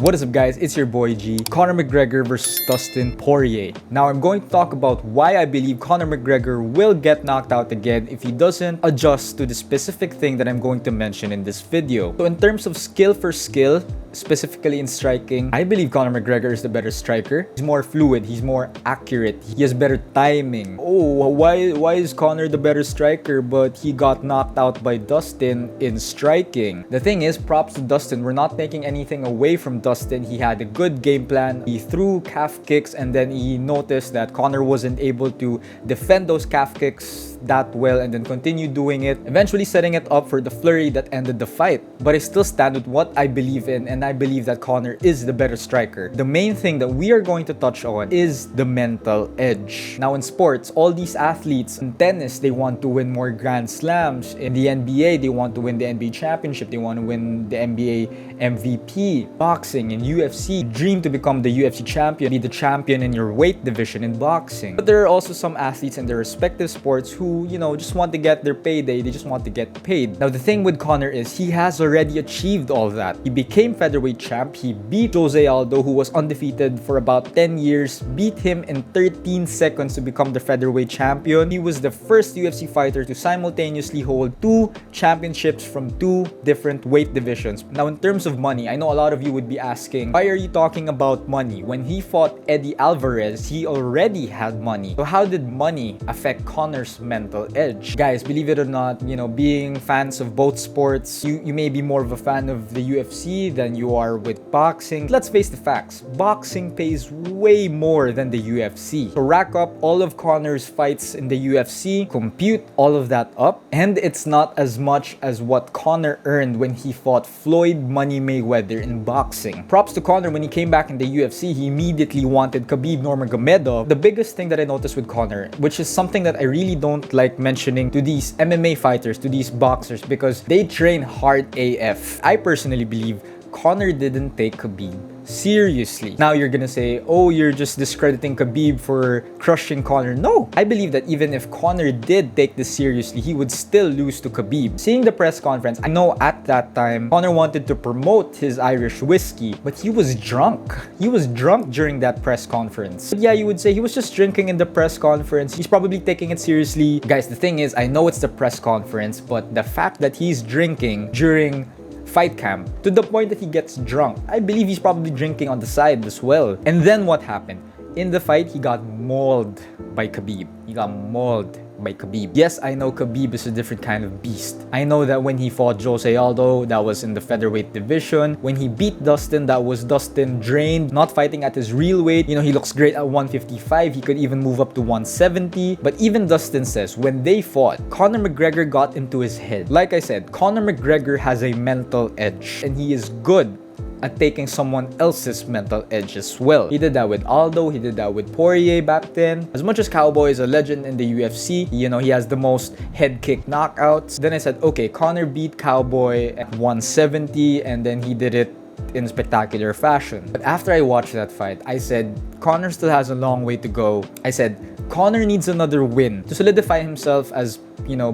What is up, guys? It's your boy G. Conor McGregor versus Dustin Poirier. Now I'm going to talk about why I believe Conor McGregor will get knocked out again if he doesn't adjust to the specific thing that I'm going to mention in this video. So in terms of skill for skill, specifically in striking, I believe Conor McGregor is the better striker. He's more fluid, he's more accurate, he has better timing. Oh, why is Conor the better striker but he got knocked out by Dustin in striking? The thing is, props to Dustin. We're not taking anything away from Dustin. He had a good game plan. He threw calf kicks and then he noticed that Conor wasn't able to defend those calf kicks that well and then continued doing it, eventually setting it up for the flurry that ended the fight. But I still stand with what I believe in, and I believe that Conor is the better striker. The main thing that we are going to touch on is the mental edge. Now in sports, all these athletes, in tennis, they want to win more Grand Slams. In the NBA, they want to win the NBA championship. They want to win the NBA MVP. Boxing and UFC, dream to become the UFC champion, be the champion in your weight division in boxing. But there are also some athletes in their respective sports who, just want to get their payday. They just want to get paid. Now the thing with Conor is he has already achieved all that. He became featherweight champ. He beat Jose Aldo, who was undefeated for about 10 years, beat him in 13 seconds to become the featherweight champion. He was the first UFC fighter to simultaneously hold 2 championships from 2 different weight divisions. Now in terms of money, I know a lot of you would be asking, why are you talking about money? When he fought Eddie Alvarez, he already had money. So how did money affect Conor's mental edge? Guys, believe it or not, being fans of both sports, you may be more of a fan of the UFC than you are with boxing. Let's face the facts. Boxing pays way more than the UFC. So rack up all of Conor's fights in the UFC, compute all of that up, and it's not as much as what Conor earned when he fought Floyd Money Mayweather in boxing. Props to Conor. When he came back in the UFC, he immediately wanted Khabib Nurmagomedov. The biggest thing that I noticed with Conor, which is something that I really don't like mentioning to these MMA fighters, to these boxers, because they train hard AF. I personally believe Conor didn't take Khabib seriously. Now you're gonna say, oh, you're just discrediting Khabib for crushing Conor. No, I believe that even if Conor did take this seriously, he would still lose to Khabib. Seeing the press conference, I know at that time, Conor wanted to promote his Irish whiskey, but he was drunk. He was drunk during that press conference. But yeah, you would say he was just drinking in the press conference. He's probably taking it seriously. Guys, the thing is, I know it's the press conference, but the fact that he's drinking during fight camp to the point that he gets drunk, I believe he's probably drinking on the side as well. And then what happened? In the fight, he got mauled by Khabib. He got mauled by Khabib. Yes, I know Khabib is a different kind of beast. I know that when he fought Jose Aldo, that was in the featherweight division. When he beat Dustin, that was Dustin drained, not fighting at his real weight. He looks great at 155. He could even move up to 170. But even Dustin says, when they fought, Conor McGregor got into his head. Like I said, Conor McGregor has a mental edge, and he is good at taking someone else's mental edge as well. He did that with Aldo, he did that with Poirier back then. As much as Cowboy is a legend in the UFC, he has the most head kick knockouts. Then I said, okay, Conor beat Cowboy at 170 and then he did it in spectacular fashion. But after I watched that fight, I said, Conor still has a long way to go. I said, Conor needs another win to solidify himself as,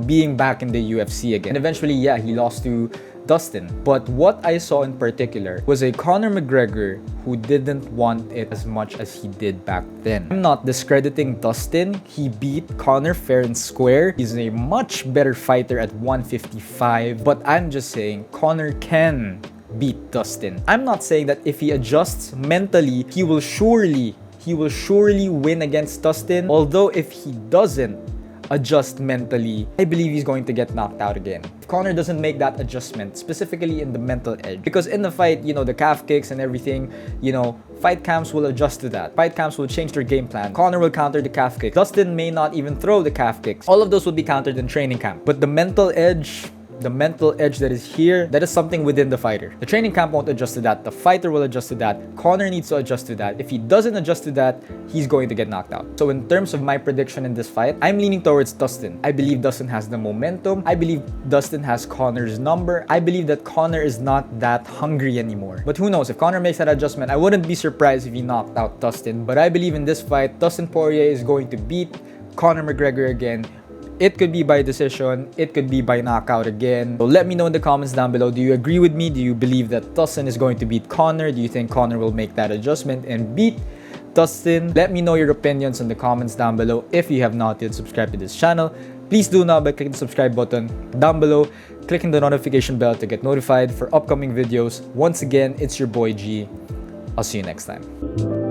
being back in the UFC again. And eventually, yeah, he lost to Dustin. But what I saw in particular was a Conor McGregor who didn't want it as much as he did back then. I'm not discrediting Dustin. He beat Conor fair and square. He's a much better fighter at 155. But I'm just saying, Conor can beat Dustin. I'm not saying that if he adjusts mentally, he will surely win against Dustin. Although if he doesn't adjust mentally, I believe he's going to get knocked out again. If Conor doesn't make that adjustment, specifically in the mental edge, because in the fight, the calf kicks and everything, fight camps will adjust to that. Fight camps will change their game plan. Conor will counter the calf kick. Dustin may not even throw the calf kicks. All of those will be countered in training camp. But the mental edge that is here, that is something within the fighter. The training camp won't adjust to that. The fighter will adjust to that. Conor needs to adjust to that. If he doesn't adjust to that, he's going to get knocked out. So in terms of my prediction in this fight, I'm leaning towards Dustin. I believe Dustin has the momentum. I believe Dustin has Conor's number. I believe that Conor is not that hungry anymore. But who knows? If Conor makes that adjustment, I wouldn't be surprised if he knocked out Dustin. But I believe in this fight, Dustin Poirier is going to beat Conor McGregor again It could be by decision, it could be by knockout again. So let me know in the comments down below. Do you agree with me? Do you believe that Dustin is going to beat Conor? Do you think Conor will make that adjustment and beat Dustin? Let me know your opinions in the comments down below. If you have not yet subscribed to this channel, please do now by clicking the subscribe button down below, clicking the notification bell to get notified for upcoming videos. Once again, it's your boy G. I'll see you next time.